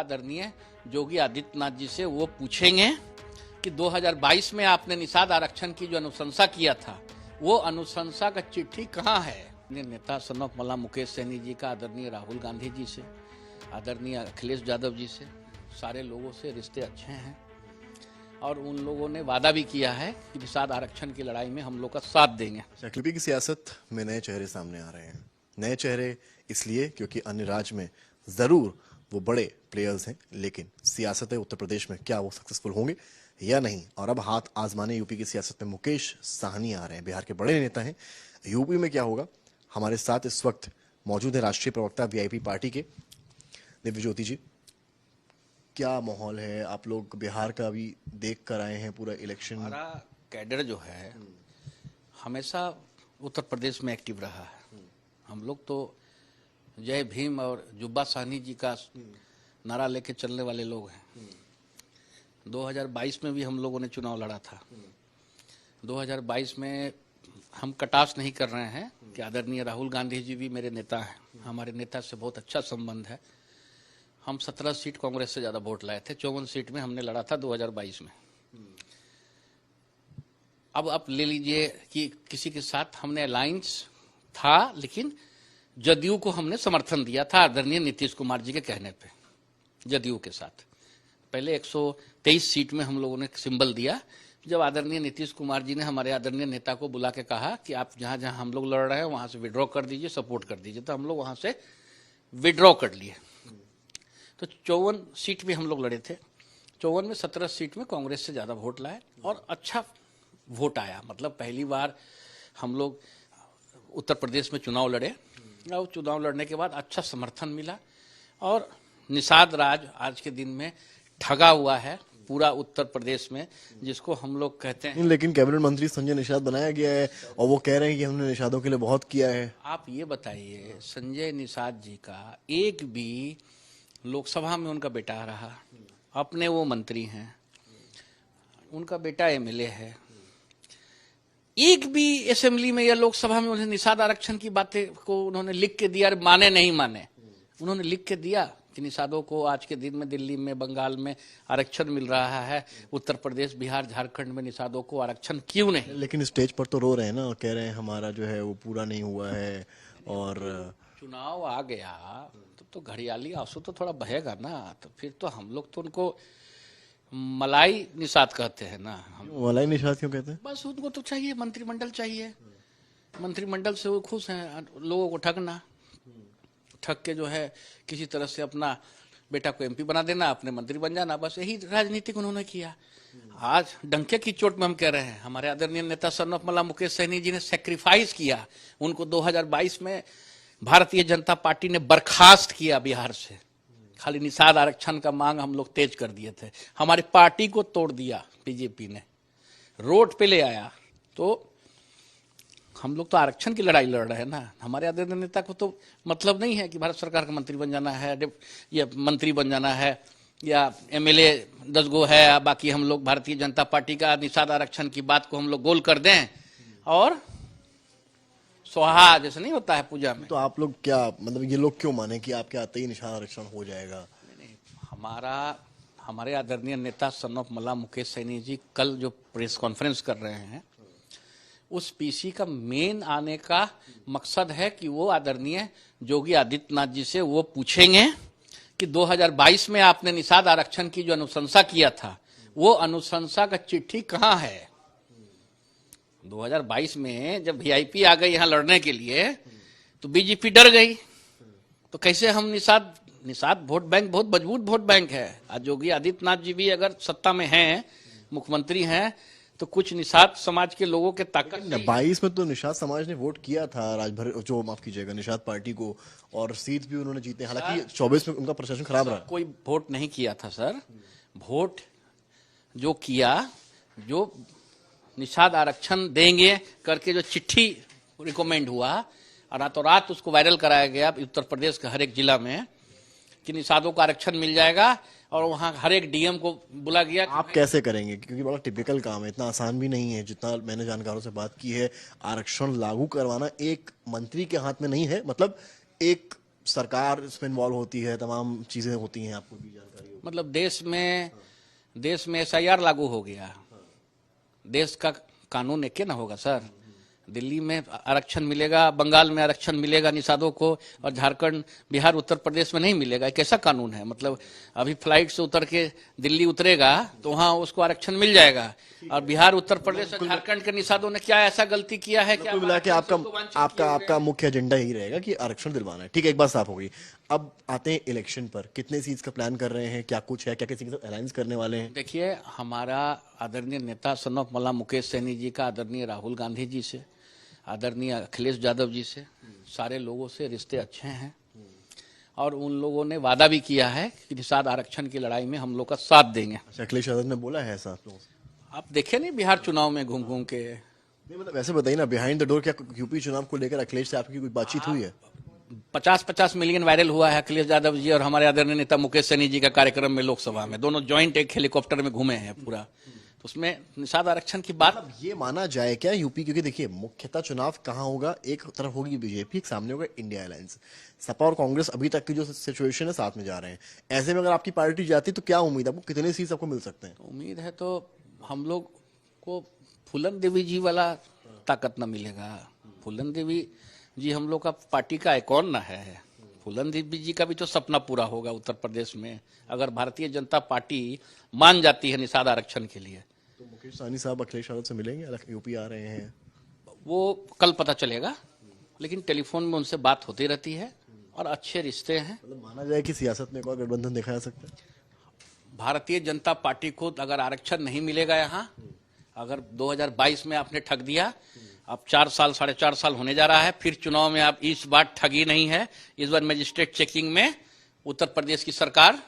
आदरणीय योगी आदित्यनाथ जी से वो पूछेंगे कि 2022 में आपने निषाद आरक्षण की जो अनुशंसा किया था, वो अनुशंसा का चिट्ठी कहाँ है। नेता सन ऑफ मला मुकेश सहनी जी का आदरणीय राहुल गांधी जी से, आदरणीय अखिलेश यादव जी से, सारे लोगों से रिश्ते अच्छे हैं और उन लोगों ने वादा भी किया है कि निषाद आरक्षण की लड़ाई में हम लोग का साथ देंगे। यूपी की सियासत में नए चेहरे सामने आ रहे हैं। नए चेहरे इसलिए क्योंकि अन्य राज्य में जरूर वो बड़े प्लेयर्स हैं, लेकिन सियासत है उत्तर प्रदेश में, क्या वो सक्सेसफुल होंगे या नहीं। और अब हाथ आजमाने यूपी की सियासत में मुकेश साहनी आ रहे हैं, बिहार के बड़े नेता हैं। यूपी में क्या होगा, हमारे साथ इस वक्त मौजूद है राष्ट्रीय प्रवक्ता वीआईपी पार्टी के दिव्य ज्योति जी। क्या माहौल है, आप लोग बिहार का अभी देख कर आए हैं पूरा इलेक्शन? हमारा कैडर जो है हमेशा उत्तर प्रदेश में एक्टिव रहा है। हम लोग तो जय भीम और जुब्बा साहनी जी का नारा लेके चलने वाले लोग हैं। 2022 में भी हम लोगों ने चुनाव लड़ा था। 2022 में हम कटास नहीं कर रहे हैं कि आदरणीय राहुल गांधी जी भी मेरे नेता हैं, हमारे नेता से बहुत अच्छा संबंध है। हम 17 सीट कांग्रेस से ज्यादा वोट लाए थे, 54 सीट में हमने लड़ा था 2022 में। अब आप ले लीजिए कि किसी के साथ हमने अलायंस था, लेकिन जदयू को हमने समर्थन दिया था आदरणीय नीतीश कुमार जी के कहने पे। जदयू के साथ पहले 123 सीट में हम लोगों ने सिंबल दिया। जब आदरणीय नीतीश कुमार जी ने हमारे आदरणीय नेता को बुला के कहा कि आप जहां जहां हम लोग लड़ रहे हैं वहां से विड्रॉ कर दीजिए, सपोर्ट कर दीजिए, तो हम लोग वहां से विड्रॉ कर लिए। तो 54 सीट भी हम लोग लड़े थे। 54 में 17 सीट में कांग्रेस से ज्यादा वोट लाए और अच्छा वोट आया। मतलब पहली बार हम लोग उत्तर प्रदेश में चुनाव लड़े और चुनाव लड़ने के बाद अच्छा समर्थन मिला और निषाद राज आज के दिन में ठगा हुआ है पूरा उत्तर प्रदेश में, जिसको हम लोग कहते हैं। लेकिन कैबिनेट मंत्री संजय निषाद बनाया गया है और वो कह रहे हैं कि हमने निषादों के लिए बहुत किया है। आप ये बताइए, संजय निषाद जी का एक भी लोकसभा में उनका बेटा रहा, अपने वो मंत्री हैं, उनका बेटा एमएलए है, एक भी असेंबली में या लोकसभा में उन्हें निषाद आरक्षण की बातें को उन्होंने लिख के दिया, माने नहीं माने, उन्होंने लिख के दिया कि निषादों को आज के दिन में दिल्ली में, बंगाल में आरक्षण मिल रहा है, उत्तर प्रदेश, बिहार, झारखंड में निषादों को आरक्षण क्यों नहीं। लेकिन स्टेज पर तो रो रहे हैं ना, और कह रहे हैं हमारा जो है वो पूरा नहीं हुआ है। और चुनाव आ गया तो घड़ियाली आंसू तो थोड़ा बहेगा ना। तो फिर तो हम लोग तो उनको मलाई निषाद कहते हैं ना। मलाई निषाद क्यों कहते हैं? बस उनको तो चाहिए मंत्रिमंडल चाहिए, मंत्रिमंडल से वो खुश हैं। लोगों को ठगना, ठग के जो है किसी तरह से अपना बेटा को एमपी बना देना, अपने मंत्री बन जाना, बस यही राजनीतिक उन्होंने किया। आज डंके की चोट में हम कह रहे हैं, हमारे आदरणीय नेता सन ऑफ मला मुकेश सहनी जी ने सेक्रीफाइस किया। उनको 2022 में भारतीय जनता पार्टी ने बर्खास्त किया बिहार से। खाली निषाद आरक्षण का मांग हम लोग तेज कर दिए थे, हमारी पार्टी को तोड़ दिया बीजेपी ने, रोड पे ले आया। तो हम लोग तो आरक्षण की लड़ाई लड़ रहे हैं ना। हमारे आदरणीय नेता को तो मतलब नहीं है कि भारत सरकार का मंत्री बन जाना है या मंत्री बन जाना है या एमएलए 10 गो है, बाकी हम लोग भारतीय जनता पार्टी का निषाद आरक्षण की बात को हम लोग गोल कर दें और स्वाहा जैसे नहीं होता है पूजा में। तो आप लोग क्या मतलब, ये लोग क्यों माने कि आपके आते ही निषाद आरक्षण हो जाएगा? नहीं, हमारे आदरणीय नेता सन ऑफ मला मुकेश सहनी जी कल जो प्रेस कॉन्फ्रेंस कर रहे हैं, उस पीसी का मेन आने का मकसद है कि वो आदरणीय योगी आदित्यनाथ जी से वो पूछेंगे कि 2022 में आपने निषाद आरक्षण की जो अनुशंसा किया था, वो अनुशंसा का चिट्ठी कहाँ है। 2022 में जब वीआईपी आ गई यहाँ लड़ने के लिए तो बीजेपी डर गई। तो कैसे हम निषाद वोट बैंक बहुत मजबूत वोट बैंक है। आज योगी आदित्यनाथ जी भी अगर सत्ता में हैं, मुख्यमंत्री हैं, तो कुछ निषाद समाज के लोगों के ताकत 22 में तो निषाद समाज ने वोट किया था राजभर, जो माफ कीजिएगा निषाद पार्टी को, और सीट भी उन्होंने जीते। हालांकि 24 में उनका प्रशासन खराब रहा। कोई वोट नहीं किया था सर। वोट जो किया, जो निषाद आरक्षण देंगे करके जो चिट्ठी रिकमेंड हुआ और रातों रात उसको वायरल कराया गया उत्तर प्रदेश के हर एक जिला में कि निषादों को आरक्षण मिल जाएगा, और वहां हर एक डीएम को बुला गया। आप कैसे करेंगे, क्योंकि बड़ा टिपिकल काम है, इतना आसान भी नहीं है। जितना मैंने जानकारों से बात की है, आरक्षण लागू करवाना एक मंत्री के हाथ में नहीं है। मतलब एक सरकार इसमें इन्वॉल्व होती है, तमाम चीजें होती हैं, आपको भी जानकारी होगी। मतलब देश में SIR लागू हो गया, देश का कानून एक ना होगा सर। दिल्ली में आरक्षण मिलेगा, बंगाल में आरक्षण मिलेगा निषादों को, और झारखंड, बिहार, उत्तर प्रदेश में नहीं मिलेगा। कैसा कानून है? मतलब अभी फ्लाइट से उतर के दिल्ली उतरेगा तो वहां उसको आरक्षण मिल जाएगा, और बिहार, उत्तर प्रदेश और झारखंड के निषादों ने क्या ऐसा गलती किया है कि कुल मिला के आपका मुख्य एजेंडा यही रहेगा कि आरक्षण दिलवाना है। ठीक है, एक बात साफ हो गई। अब आते हैं इलेक्शन पर, कितने सीट्स का प्लान कर रहे हैं, क्या कुछ है, क्या किसी के साथ अलायंस करने वाले हैं? देखिए, हमारा आदरणीय नेता सन ऑफ मल्ला मुकेश सहनी जी का, आदरणीय राहुल गांधी जी से, आदरणीय अखिलेश यादव जी से, सारे लोगों से रिश्ते अच्छे हैं, और उन लोगों ने वादा भी किया है कि निषाद आरक्षण की लड़ाई में हम लोग का साथ देंगे। अच्छा, अखिलेश यादव ने बोला है ऐसा आप लोगों से? आप देखे नहीं बिहार चुनाव में घूम घूम के? नहीं, मतलब ऐसे बताइए ना, बिहाइंड द डोर क्या यूपी चुनाव को लेकर अखिलेश से आपकी कोई बातचीत हुई है? 50-50 मिलियन वायरल हुआ है अखिलेश यादव जी और हमारे आदरणीय नेता मुकेश सहनी जी का कार्यक्रम में लोकसभा में, दोनों ज्वाइंट एक हेलीकॉप्टर में घूमे हैं पूरा। तो उसमें निषाद आरक्षण की बात, मतलब ये माना जाए क्या यूपी, क्योंकि देखिए मुख्यतः चुनाव कहाँ होगा, एक तरफ होगी बीजेपी, एक सामने होगा इंडिया अलायंस। सपा और कांग्रेस अभी तक की जो सिचुएशन है साथ में जा रहे हैं। ऐसे में अगर आपकी पार्टी जाती तो क्या उम्मीद है आपको, कितने सीट आपको मिल सकते हैं? तो उम्मीद है तो हम लोग को फूलन देवी जी वाला ताकत न मिलेगा। फूलन देवी जी हम लोग का पार्टी का आइकॉन ना है। फूलन देवी जी का भी तो सपना पूरा होगा उत्तर प्रदेश में, अगर भारतीय जनता पार्टी मान जाती है निषाद आरक्षण के लिए। तो मुकेश सहनी साहब अखिलेश यादव से मिलेंगे, यूपी आ रहे हैं? वो कल पता चलेगा, लेकिन टेलीफोन में उनसे बात होती रहती है और अच्छे रिश्ते हैं। मतलब माना जाए कि सियासत में एक और गठबंधन देखा जा सकता है? भारतीय जनता पार्टी को अगर आरक्षण नहीं मिलेगा यहाँ, अगर 2022 में आपने ठग दिया, अब 4 साल 4.5 साल होने जा रहा है, फिर चुनाव में आप, इस बार ठगी नहीं है, इस बार मजिस्ट्रेट चेकिंग में उत्तर प्रदेश की सरकार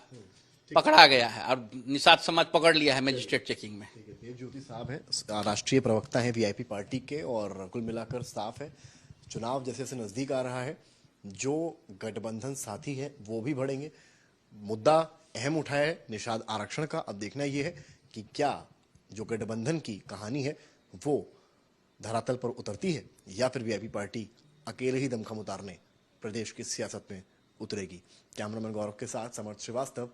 पकड़ा गया है और निषाद समाज पकड़ लिया है मजिस्ट्रेट चेकिंग में। देव ज्योति साहब है, राष्ट्रीय प्रवक्ता है वीआईपी पार्टी के, और कुल मिलाकर स्टाफ है। चुनाव जैसे जैसे नजदीक आ रहा है, जो गठबंधन साथी है वो भी बढ़ेंगे। मुद्दा अहम उठाया है निषाद आरक्षण का। अब देखना यह है कि क्या जो गठबंधन की कहानी है वो धरातल पर उतरती है, या फिर वीआईपी पार्टी अकेले ही दमखम उतारने प्रदेश की सियासत में उतरेगी। कैमरामैन गौरव के साथ समर्थ श्रीवास्तव।